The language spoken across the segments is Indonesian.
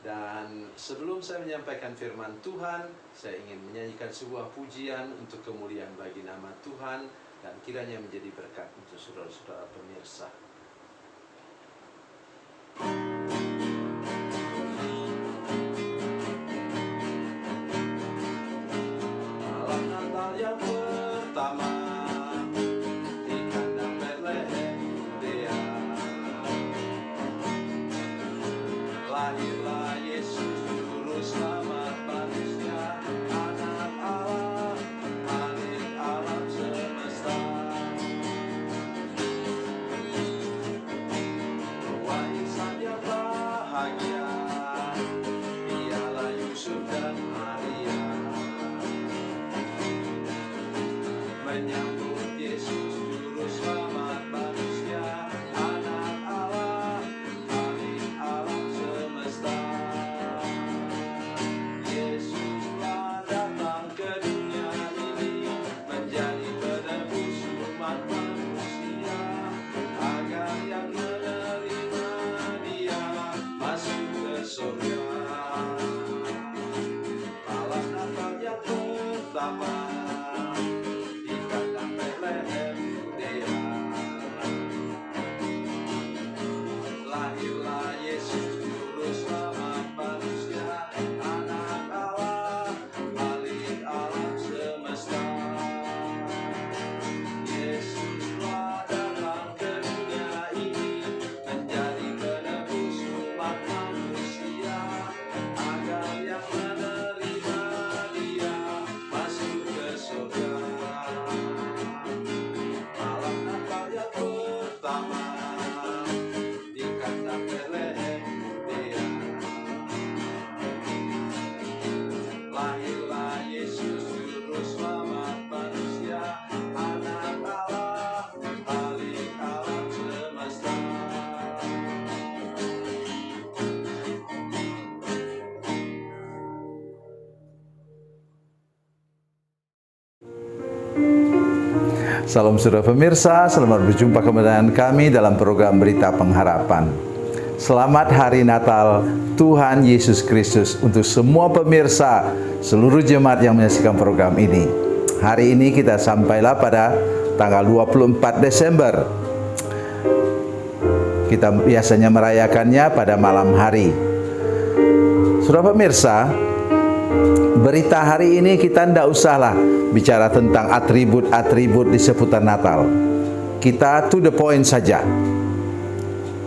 Dan sebelum saya menyampaikan firman Tuhan, saya ingin menyanyikan sebuah pujian untuk kemuliaan bagi nama Tuhan dan kiranya menjadi berkat untuk saudara-saudara pemirsa. Malam Natal yang pertama di kandang Betlehem Yudea, lahirlah Yesus juru selamat manusia, anak Allah, Khalik alam semesta. Ruang insan yang bahagia, dialah Yusuf dan Maria, menyambut Yesus juru selamat manusia, anak Allah, Khalik alam semesta. Yesuslah datang ke dunia ini menjadi penebus umat manusia, agar yang menerima Dia masuk ke surga. Malam Natal yang pertama di kandang Betlehem Yudea, lahirlah Yesus juru selamat manusia, anak Allah, Khalik alam semesta. Yesuslah datang ke dunia ini menjadi penebus umat manusia, agar yang menerima Dia masuk ke surga. Malam Natal yang pertama di kandang Betlehem Yudea, lahirlah Yesus juru selamat manusia, anak Allah, Khalik alam semesta. Salam saudara pemirsa, selamat berjumpa kembali dengan kami dalam program Berita Pengharapan. Selamat Hari Natal Tuhan Yesus Kristus untuk semua pemirsa, seluruh jemaat yang menyaksikan program ini. Hari ini kita sampailah pada tanggal 24 Desember. Kita biasanya merayakannya pada malam hari. Saudara pemirsa, berita hari ini kita tidak usahlah bicara tentang atribut-atribut di seputar Natal. Kita to the point saja.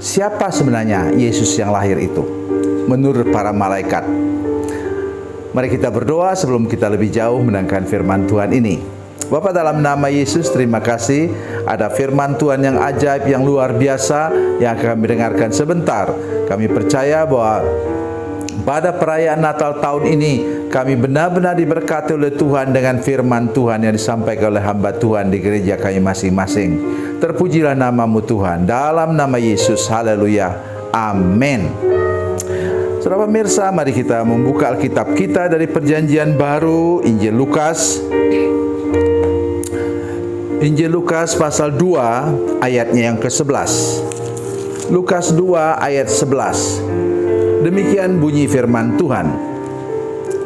Siapa sebenarnya Yesus yang lahir itu menurut para malaikat? Mari kita berdoa sebelum kita lebih jauh mendengarkan firman Tuhan ini. Bapa, dalam nama Yesus, terima kasih ada firman Tuhan yang ajaib, yang luar biasa yang akan kami dengarkan sebentar. Kami percaya bahwa pada perayaan Natal tahun ini kami benar-benar diberkati oleh Tuhan dengan firman Tuhan yang disampaikan oleh hamba Tuhan di gereja kami masing-masing. Terpujilah namamu Tuhan, dalam nama Yesus, haleluya, amin. Saudara pemirsa, mari kita membuka Alkitab kita dari Perjanjian Baru, Injil Lukas. Injil Lukas pasal 2 ayatnya yang ke-11. Lukas 2 ayat 11. Demikian bunyi firman Tuhan.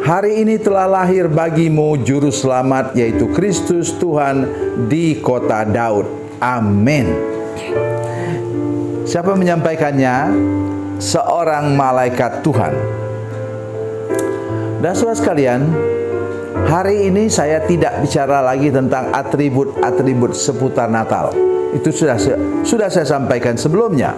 Hari ini telah lahir bagimu juru selamat, yaitu Kristus Tuhan di kota Daud. Amin. Siapa menyampaikannya? Seorang malaikat Tuhan. Dan saudara sekalian, hari ini saya tidak bicara lagi tentang atribut-atribut seputar Natal. Itu sudah saya sampaikan sebelumnya.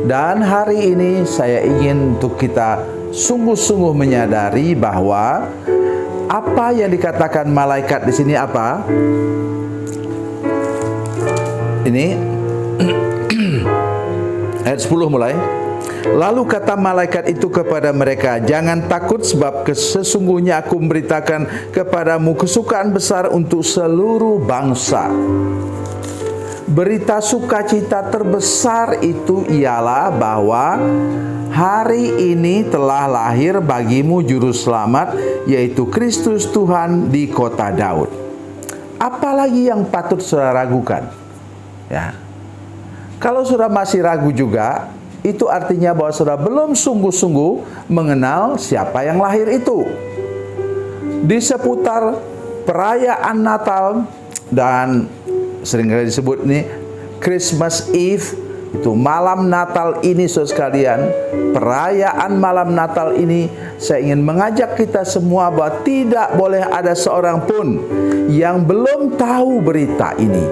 Dan hari ini saya ingin untuk kita sungguh-sungguh menyadari bahwa apa yang dikatakan malaikat di sini apa? Ini ayat 10 mulai. Lalu kata malaikat itu kepada mereka, jangan takut sebab sesungguhnya aku memberitakan kepadamu kesukaan besar untuk seluruh bangsa. Berita sukacita terbesar itu ialah bahwa hari ini telah lahir bagimu juru selamat, yaitu Kristus Tuhan di kota Daud. Apalagi yang patut saudara ragukan? Ya. Kalau saudara masih ragu juga, itu artinya bahwa saudara belum sungguh-sungguh mengenal siapa yang lahir itu. Di seputar perayaan Natal dan seringkali disebut nih Christmas Eve, itu malam Natal ini saudara sekalian, perayaan malam Natal ini, saya ingin mengajak kita semua bahwa tidak boleh ada seorang pun yang belum tahu berita ini.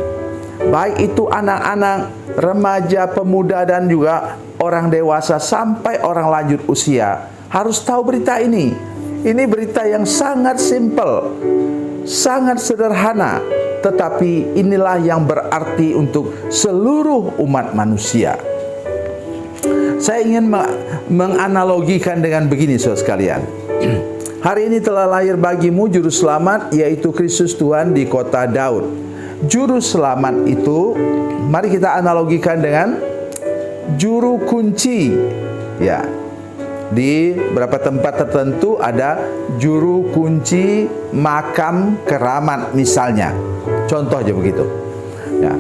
Baik itu anak-anak, remaja, pemuda, dan juga orang dewasa sampai orang lanjut usia harus tahu berita ini. Ini berita yang sangat simpel, sangat sederhana, tetapi inilah yang berarti untuk seluruh umat manusia. Saya ingin menganalogikan dengan begini saudara sekalian. Hari ini telah lahir bagimu juru selamat, yaitu Kristus Tuhan di kota Daud. Juru selamat itu mari kita analogikan dengan juru kunci. Ya, di beberapa tempat tertentu ada juru kunci makam keramat misalnya. Contoh aja begitu. Ya.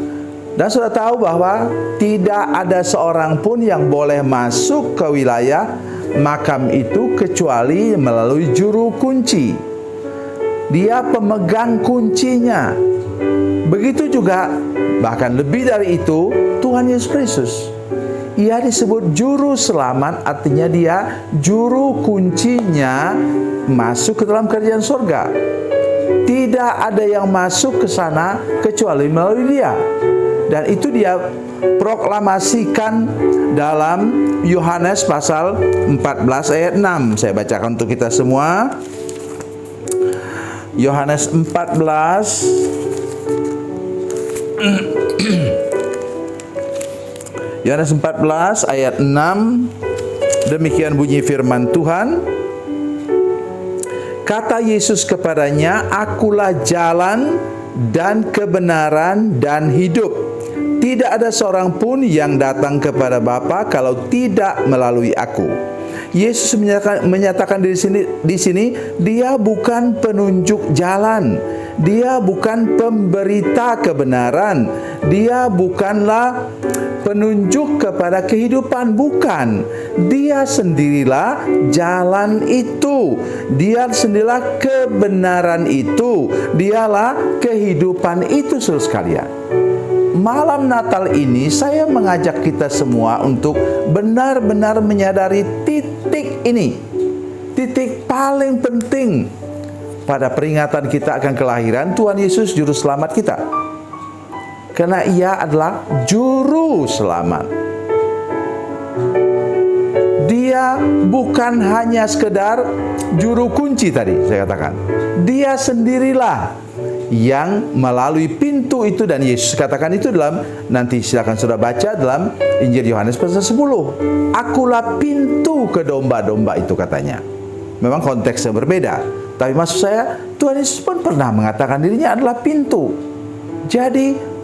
Dan sudah tahu bahwa tidak ada seorang pun yang boleh masuk ke wilayah makam itu kecuali melalui juru kunci. Dia pemegang kuncinya. Begitu juga, bahkan lebih dari itu, Tuhan Yesus Kristus. Ia disebut juru selamat, artinya dia juru kuncinya masuk ke dalam kerajaan surga. Tidak ada yang masuk ke sana kecuali melalui dia. Dan itu dia proklamasikan dalam Yohanes pasal 14 ayat 6. Saya bacakan untuk kita semua. Yohanes 14 Yohanes 14 ayat 6. Demikian bunyi firman Tuhan. Kata Yesus kepadanya, "Akulah jalan dan kebenaran dan hidup. Tidak ada seorang pun yang datang kepada Bapa kalau tidak melalui aku." Yesus menyatakan di sini, dia bukan penunjuk jalan, dia bukan pemberita kebenaran, dia bukanlah penunjuk kepada kehidupan, bukan. Dia sendirilah jalan itu, dia sendirilah kebenaran itu, dialah kehidupan itu, saudara sekalian. Malam Natal ini saya mengajak kita semua untuk benar-benar menyadari titik ini, titik paling penting pada peringatan kita akan kelahiran Tuhan Yesus Juru Selamat kita. Karena ia adalah Juru Selamat. Dia bukan hanya sekedar juru kunci tadi saya katakan. Dia sendirilah yang melalui pintu itu, dan Yesus katakan itu dalam, nanti silakan sudah baca dalam Injil Yohanes pasal 10. Akulah pintu ke domba-domba itu katanya. Memang konteksnya berbeda, tapi maksud saya Tuhan Yesus pun pernah mengatakan dirinya adalah pintu. Jadi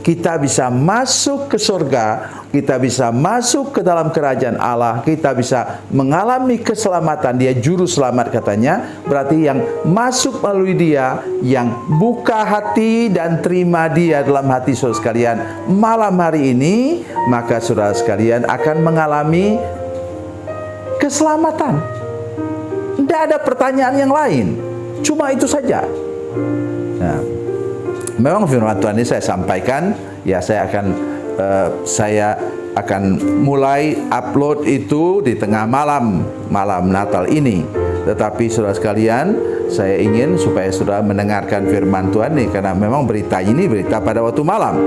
kita bisa masuk ke surga, kita bisa masuk ke dalam kerajaan Allah, kita bisa mengalami keselamatan. Dia juru selamat katanya, berarti yang masuk melalui dia, yang buka hati dan terima dia dalam hati saudara sekalian malam hari ini, maka saudara sekalian akan mengalami keselamatan. Tidak ada pertanyaan yang lain, cuma itu saja. Nah, memang firman Tuhan ini saya sampaikan, ya saya akan mulai upload itu di tengah malam Natal ini. Tetapi saudara sekalian, saya ingin supaya saudara mendengarkan firman Tuhan ini, karena memang berita ini berita pada waktu malam.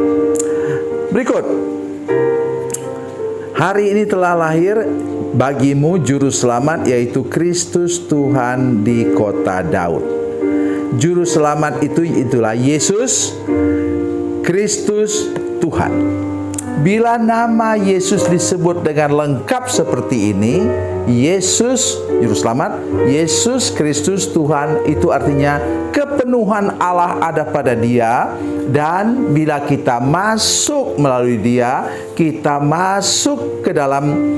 Berikut, hari ini telah lahir bagimu Juru Selamat, yaitu Kristus Tuhan di kota Daud. Juru Selamat itulah Yesus Kristus Tuhan. Bila nama Yesus disebut dengan lengkap seperti ini, Yesus Juru Selamat, Yesus Kristus Tuhan, itu artinya kepenuhan Allah ada pada dia. Dan bila kita masuk melalui dia, kita masuk ke dalam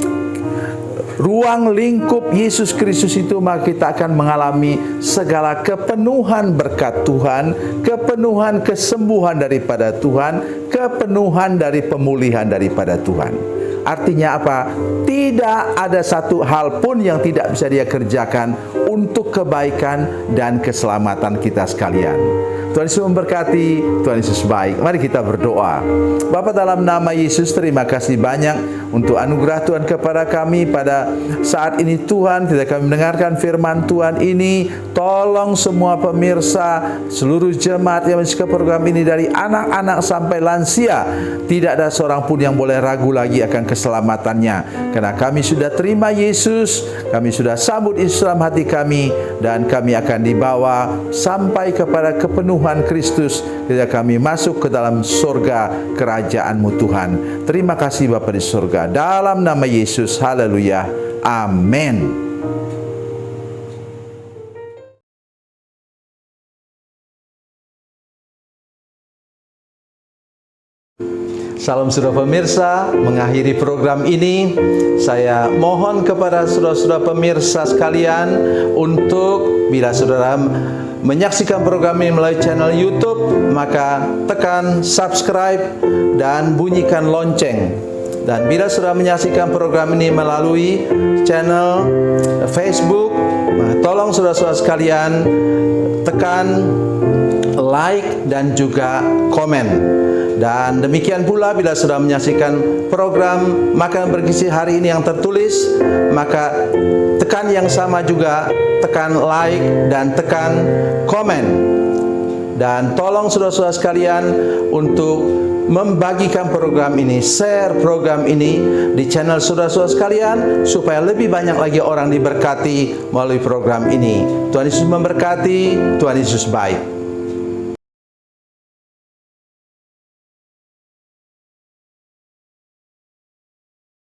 ruang lingkup Yesus Kristus itu, maka kita akan mengalami segala kepenuhan berkat Tuhan, kepenuhan kesembuhan daripada Tuhan, kepenuhan dari pemulihan daripada Tuhan. Artinya apa? Tidak ada satu hal pun yang tidak bisa dia kerjakan untuk kebaikan dan keselamatan kita sekalian. Tuhan Yesus memberkati, Tuhan Yesus baik. Mari kita berdoa. Bapa, dalam nama Yesus, terima kasih banyak untuk anugerah Tuhan kepada kami pada saat ini Tuhan. Ketika kami mendengarkan firman Tuhan ini, tolong semua pemirsa, seluruh jemaat yang menyaksikan program ini dari anak-anak sampai lansia, tidak ada seorang pun yang boleh ragu lagi akan keselamatannya. Karena kami sudah terima Yesus, kami sudah sambut Yesus dalam hati kami, dan kami akan dibawa sampai kepada kepenuhan Kristus ketika kami masuk ke dalam surga kerajaan-Mu Tuhan. Terima kasih Bapa di surga. Dalam nama Yesus, haleluya. Amin. Salam saudara pemirsa, mengakhiri program ini saya mohon kepada saudara-saudara pemirsa sekalian untuk bila saudara menyaksikan program ini melalui channel YouTube, maka tekan subscribe dan bunyikan lonceng. Dan bila saudara menyaksikan program ini melalui channel Facebook, tolong saudara-saudara sekalian tekan like dan juga komen. Dan demikian pula bila sudah menyaksikan program Makan Bergizi hari ini yang tertulis, maka tekan yang sama juga, tekan like dan tekan komen. Dan tolong saudara-saudara sekalian untuk membagikan program ini, share program ini di channel saudara-saudara sekalian, supaya lebih banyak lagi orang diberkati melalui program ini. Tuhan Yesus memberkati, Tuhan Yesus baik.